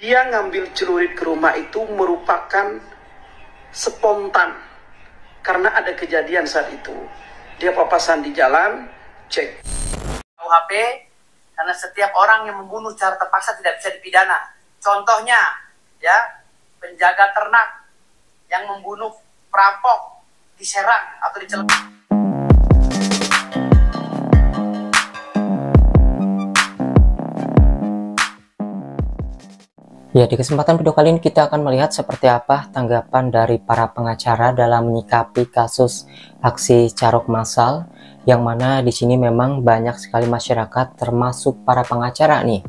Dia ngambil celurit ke rumah itu merupakan spontan karena ada kejadian saat itu. Dia papasan di jalan, cek KUHP, karena setiap orang yang membunuh secara terpaksa tidak bisa dipidana. Contohnya, ya, penjaga ternak yang membunuh perampok di Serang atau di Cilegon. Ya, di kesempatan video kali ini kita akan melihat seperti apa tanggapan dari para pengacara dalam menyikapi kasus aksi carok massal, yang mana di sini memang banyak sekali masyarakat termasuk para pengacara nih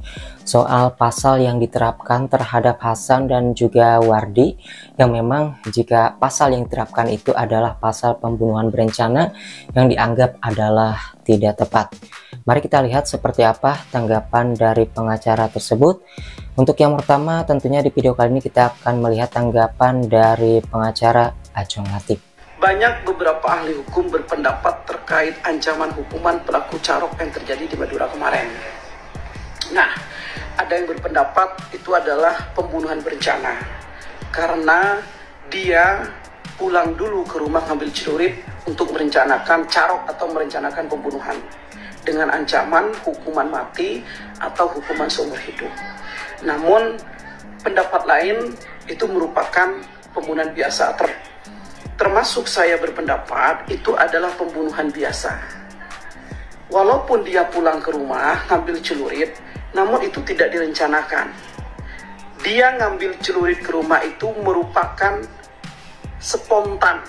soal pasal yang diterapkan terhadap Hasan dan juga Wardi, yang memang jika pasal yang diterapkan itu adalah pasal pembunuhan berencana yang dianggap adalah tidak tepat. Mari kita lihat seperti apa tanggapan dari pengacara tersebut. Untuk yang pertama, tentunya di video kali ini kita akan melihat tanggapan dari pengacara Ajong Latif. Banyak beberapa ahli hukum berpendapat terkait ancaman hukuman pelaku carok yang terjadi di Madura kemarin. Nah, ada yang berpendapat itu adalah pembunuhan berencana karena dia pulang dulu ke rumah ngambil celurit untuk merencanakan carok atau merencanakan pembunuhan dengan ancaman hukuman mati atau hukuman seumur hidup. Namun pendapat lain itu merupakan pembunuhan biasa, termasuk saya berpendapat itu adalah pembunuhan biasa. Walaupun dia pulang ke rumah ngambil celurit, namun itu tidak direncanakan. Dia ngambil celurit ke rumah itu merupakan spontan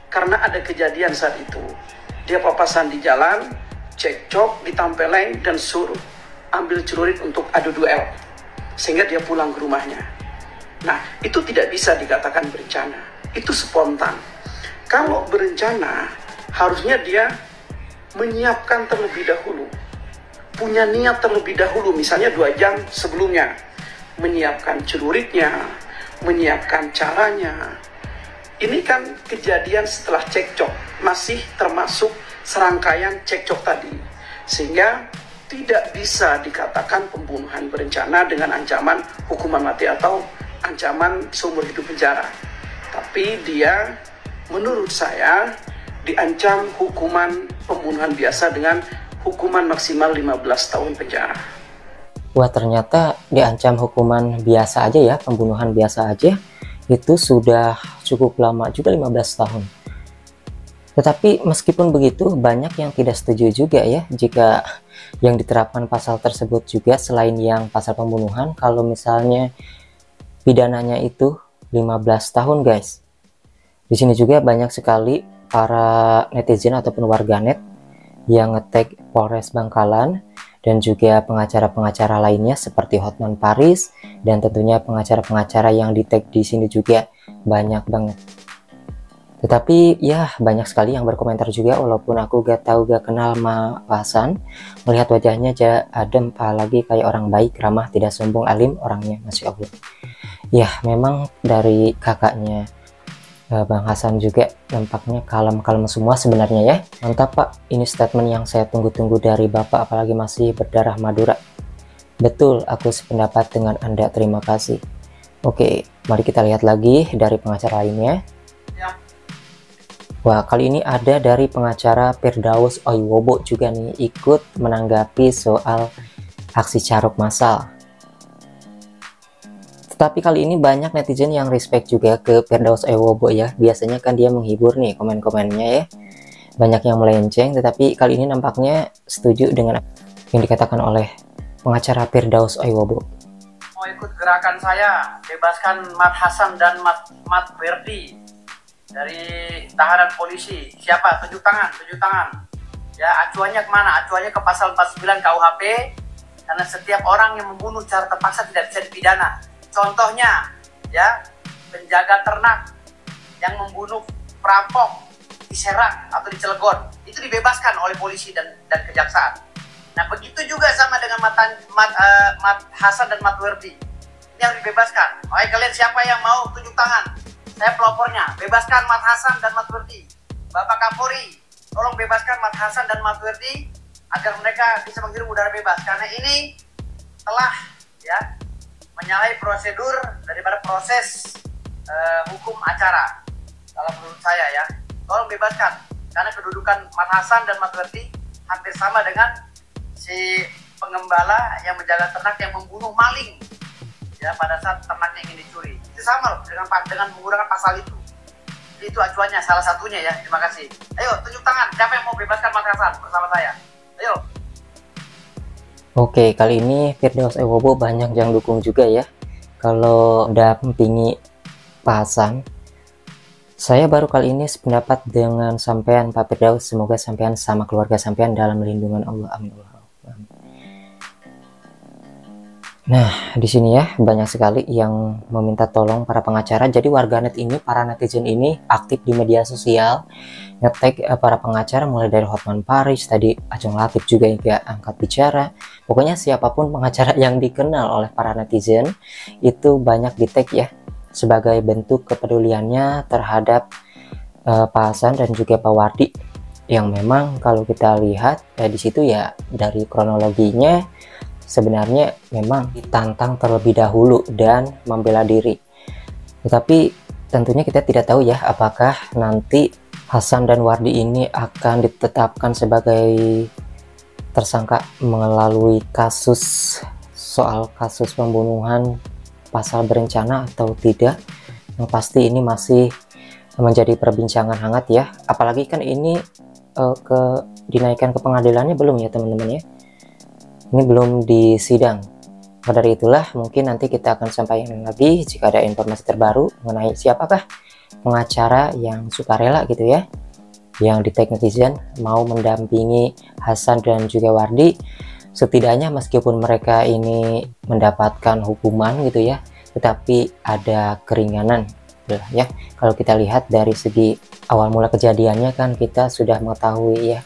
karena ada kejadian saat itu. Dia papasan di jalan, cekcok, ditempeleng, dan suruh ambil celurit untuk adu duel, sehingga dia pulang ke rumahnya. Nah, itu tidak bisa dikatakan berencana, itu spontan. Kalau berencana, harusnya dia menyiapkan terlebih dahulu, punya niat terlebih dahulu, misalnya 2 jam sebelumnya, menyiapkan celuritnya, menyiapkan caranya. Ini kan kejadian setelah cekcok, masih termasuk serangkaian cekcok tadi, sehingga tidak bisa dikatakan pembunuhan berencana dengan ancaman hukuman mati atau ancaman seumur hidup penjara. Tapi dia menurut saya diancam hukuman pembunuhan biasa dengan hukuman maksimal 15 tahun penjara. Wah, ternyata diancam hukuman biasa aja ya, pembunuhan biasa aja itu sudah cukup lama juga, 15 tahun. Tetapi meskipun begitu, banyak yang tidak setuju juga ya jika yang diterapkan pasal tersebut juga selain yang pasal pembunuhan, kalau misalnya pidananya itu 15 tahun guys. Di sini juga banyak sekali para netizen ataupun warganet yang nge-tag Polres Bangkalan dan juga pengacara-pengacara lainnya seperti Hotman Paris, dan tentunya pengacara-pengacara yang di-tag di sini juga banyak banget. Tetapi ya banyak sekali yang berkomentar juga, walaupun aku gak kenal sama Hasan, melihat wajahnya aja adem, apalagi kayak orang baik, ramah, tidak sombong, alim orangnya, Masya Allah. Ya memang dari kakaknya Bang Hasan juga nampaknya kalem-kalem semua sebenarnya ya. Mantap Pak, ini statement yang saya tunggu-tunggu dari Bapak, apalagi masih berdarah Madura. Betul, aku sependapat dengan Anda, terima kasih. Oke, mari kita lihat lagi dari pengacara lainnya. Wah, kali ini ada dari pengacara Firdaus Oiwobo juga nih ikut menanggapi soal aksi carok massal. Tetapi kali ini banyak netizen yang respect juga ke Firdaus Oiwobo ya. Biasanya kan dia menghibur nih komen-komennya ya. Banyak yang melenceng, tetapi kali ini nampaknya setuju dengan yang dikatakan oleh pengacara Firdaus Oiwobo. Mau ikut gerakan saya, bebaskan Mat Hasan dan Mat Wardi dari tahanan polisi. Siapa? Tunjuk tangan, tunjuk tangan. Ya, acuannya kemana? Acuannya ke pasal 49 KUHP, karena setiap orang yang membunuh secara terpaksa tidak bisa dipidana. Contohnya, ya, penjaga ternak yang membunuh perampok di Serang atau di Cilegon, itu dibebaskan oleh polisi dan kejaksaan. Nah, begitu juga sama dengan Mat Hasan dan Mat Wardi. Ini harus dibebaskan. Makanya kalian siapa yang mau tunjuk tangan? Saya pelopornya, bebaskan Mat Hasan dan Mat Wardi. Bapak Kapolri, tolong bebaskan Mat Hasan dan Mat Wardi agar mereka bisa menghirup udara bebas. Karena ini telah ya menyalahi prosedur daripada proses hukum acara. Kalau menurut saya ya, tolong bebaskan, karena kedudukan Mat Hasan dan Mat Werdi hampir sama dengan si pengembala yang menjaga ternak yang membunuh maling ya pada saat ternaknya ingin dicuri. Itu sama loh dengan menggunakan pasal itu. Itu acuannya salah satunya ya. Terima kasih. Ayo tunjuk tangan, siapa yang mau bebaskan Mat Hasan bersama saya? Ayo. Oke, kali ini Firdaus Ewobo banyak yang dukung juga ya. Kalau dampingi Pak Hasan, saya baru kali ini sependapat dengan sampean Pak Firdaus. Semoga sampean sama keluarga sampean dalam lindungan Allah. Amin. Nah, di sini ya banyak sekali yang meminta tolong para pengacara. Jadi warganet ini, para netizen ini aktif di media sosial, nge-tag para pengacara mulai dari Hotman Paris, tadi Ajeng Latif juga yang angkat bicara. Pokoknya siapapun pengacara yang dikenal oleh para netizen itu banyak di-tag ya, sebagai bentuk kepeduliannya terhadap Pak Hasan dan juga Pak Wardi, yang memang kalau kita lihat di situ ya dari kronologinya sebenarnya memang ditantang terlebih dahulu dan membela diri. Tetapi tentunya kita tidak tahu ya apakah nanti Hasan dan Wardi ini akan ditetapkan sebagai tersangka melalui kasus pembunuhan pasal berencana atau tidak. Yang pasti ini masih menjadi perbincangan hangat ya, apalagi kan ini dinaikkan ke pengadilannya belum ya teman-teman ya, ini belum disidang. Maka dari itulah mungkin nanti kita akan sampaikan lagi jika ada informasi terbaru mengenai siapakah pengacara yang sukarela gitu ya, yang di tag netizen mau mendampingi Hasan dan juga Wardi. Setidaknya meskipun mereka ini mendapatkan hukuman gitu ya, tetapi ada keringanan ya. Kalau kita lihat dari segi awal mula kejadiannya kan kita sudah mengetahui ya.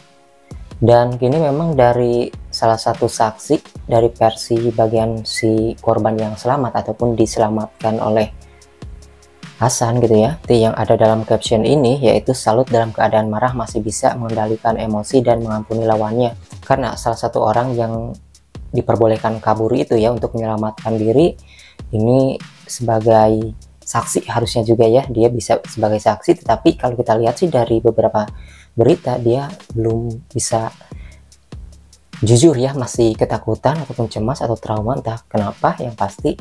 Dan kini memang dari salah satu saksi dari versi bagian si korban yang selamat ataupun diselamatkan oleh Hasan gitu ya, yang ada dalam caption ini yaitu salut dalam keadaan marah masih bisa mengendalikan emosi dan mengampuni lawannya. Karena salah satu orang yang diperbolehkan kabur itu ya untuk menyelamatkan diri, ini sebagai saksi harusnya juga ya, dia bisa sebagai saksi. Tetapi kalau kita lihat sih dari beberapa berita dia belum bisa jujur ya, masih ketakutan ataupun cemas atau trauma entah kenapa. Yang pasti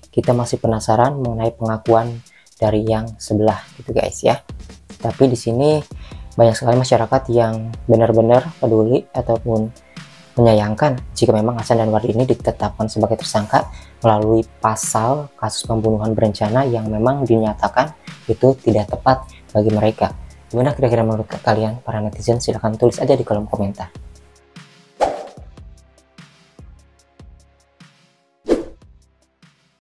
kita masih penasaran mengenai pengakuan dari yang sebelah gitu guys ya. Tapi di sini banyak sekali masyarakat yang benar-benar peduli ataupun menyayangkan jika memang Hasan dan Wardi ini ditetapkan sebagai tersangka melalui pasal kasus pembunuhan berencana yang memang dinyatakan itu tidak tepat bagi mereka. Gimana kira-kira menurut kalian para netizen? Silahkan tulis aja di kolom komentar.